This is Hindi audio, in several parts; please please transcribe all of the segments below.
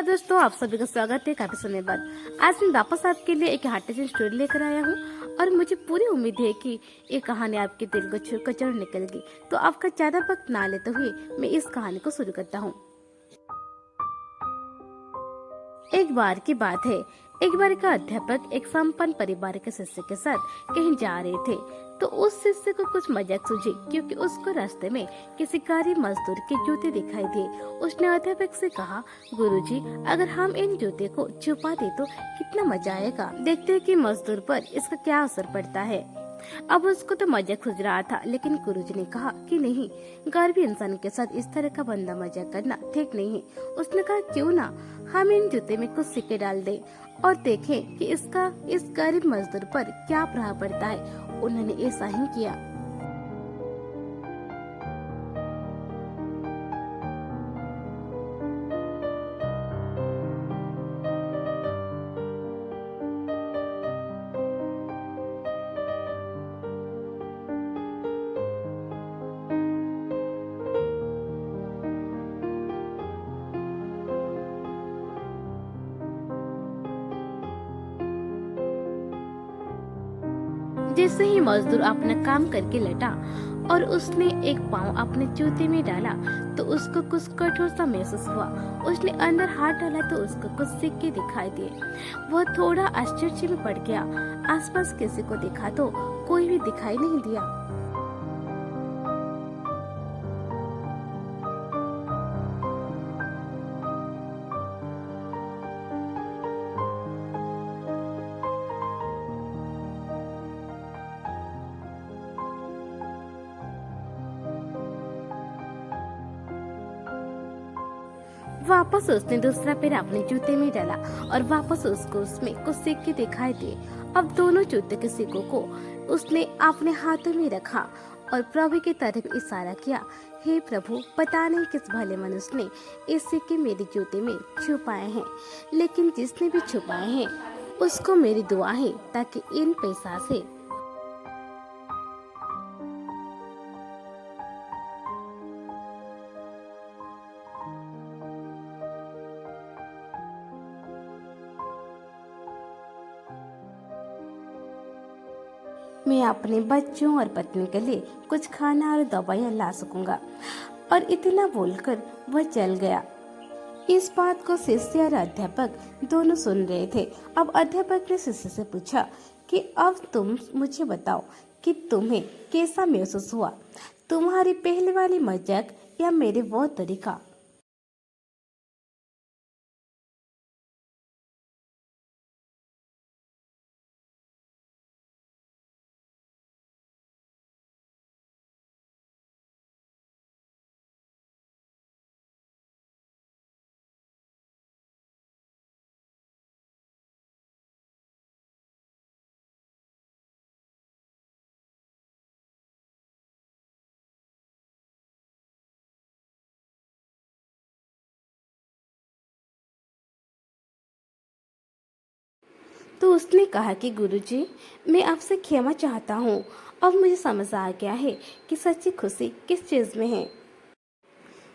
नमस्कार दोस्तों, आप सभी का स्वागत है काफी समय बाद। आज मैं वापस आपके लिए एक हार्टेजिंग स्टोरी लेकर आया हूँ और मुझे पूरी उम्मीद है कि ये कहानी आपके दिल को छूकर जरूर निकलेगी। तो आपका ज्यादा वक्त ना लेते हुए मैं इस कहानी को शुरू करता हूँ। एक बार की बात है, एक बार का अध्यापक एक संपन्न परिवार के शिष्य के साथ कहीं जा रहे थे। तो उस शिष्य को कुछ मजाक सूझी क्योंकि उसको रास्ते में किसी गरीब मजदूर के जूते दिखाई दिए। उसने अध्यापक से कहा, गुरुजी, अगर हम इन जूते को छुपा दे तो कितना मजा आएगा। देखते हैं कि मजदूर पर इसका क्या असर पड़ता है। अब उसको तो मजाक सूझ रहा था, लेकिन गुरुजी ने कहा कि नहीं, गरीब इंसान के साथ इस तरह का बंदा मजाक करना ठीक नहीं है। उसने कहा, क्यों ना हम इन जूते में कुछ सिक्के डाल दें और देखें कि इसका इस गरीब मजदूर पर क्या प्रभाव पड़ता है। उन्होंने ऐसा ही किया। जैसे ही मजदूर अपना काम करके लौटा और उसने एक पाँव अपने जूते में डाला तो उसको कुछ कठोर सा महसूस हुआ। उसने अंदर हाथ डाला तो उसको कुछ सिक्के दिखाई दिए। वह थोड़ा आश्चर्य में पड़ गया। आसपास किसी को देखा तो कोई भी दिखाई नहीं दिया। वापस उसने दूसरा पैर अपने जूते में डाला और वापस उसको उसमें कुछ सिक्के दिखाई दिए। अब दोनों जूते के सिक्कों को उसने अपने हाथों में रखा और प्रभु की तरफ इशारा किया। हे प्रभु, पता नहीं किस भले मनुष्य ने ये सिक्के मेरे जूते में छुपाए हैं, लेकिन जिसने भी छुपाए हैं उसको मेरी दुआ है ताकि इन पैसा से मैं अपने बच्चों और पत्नी के लिए कुछ खाना और दवाइयाँ ला सकूंगा। और इतना बोलकर वह चल गया। इस बात को शिष्य और अध्यापक दोनों सुन रहे थे। अब अध्यापक ने शिष्य से पूछा कि अब तुम मुझे बताओ कि तुम्हें कैसा महसूस हुआ, तुम्हारी पहले वाली मजाक या मेरे वो तरीका। तो उसने कहा कि गुरुजी, मैं आपसे क्षमा चाहता हूँ। अब मुझे समझ आ गया है कि सच्ची खुशी किस चीज में है।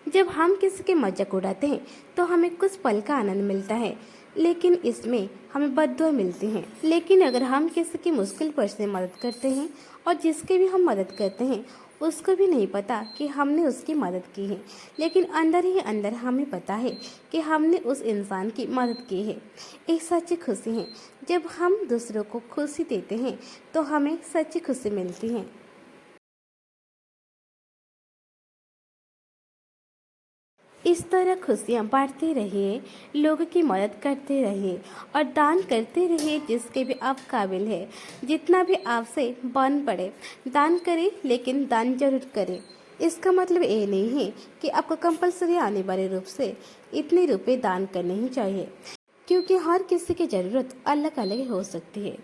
जब हम किसी के मजाक उड़ाते हैं तो हमें कुछ पल का आनंद मिलता है, लेकिन इसमें हमें बद्दुआ मिलती है। लेकिन अगर हम किसी की मुश्किल पर से मदद करते हैं और जिसकी भी हम मदद करते हैं उसको भी नहीं पता कि हमने उसकी मदद की है, लेकिन अंदर ही अंदर हमें पता है कि हमने उस इंसान की मदद की है। एक सच्ची खुशी है। जब हम दूसरों को खुशी देते हैं तो हमें सच्ची खुशी मिलती है। इस तरह खुशियाँ बांटते रहिए, लोगों की मदद करते रहिए और दान करते रहिए जिसके भी आप काबिल है। जितना भी आपसे बन पड़े दान करें, लेकिन दान जरूर करें। इसका मतलब ये नहीं है कि आपको कंपलसरी अनिवार्य रूप से इतने रुपए दान करने ही चाहिए, क्योंकि हर किसी की ज़रूरत अलग अलग हो सकती है।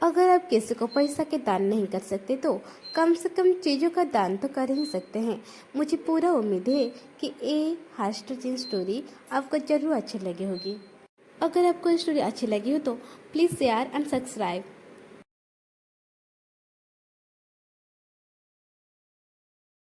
अगर आप किसी को पैसा के दान नहीं कर सकते तो कम से कम चीज़ों का दान तो कर ही सकते हैं। मुझे पूरा उम्मीद है कि ये हास्टोजिन स्टोरी आपको जरूर अच्छी लगी होगी। अगर आपको ये स्टोरी अच्छी लगी हो तो प्लीज़ शेयर एंड सब्सक्राइब।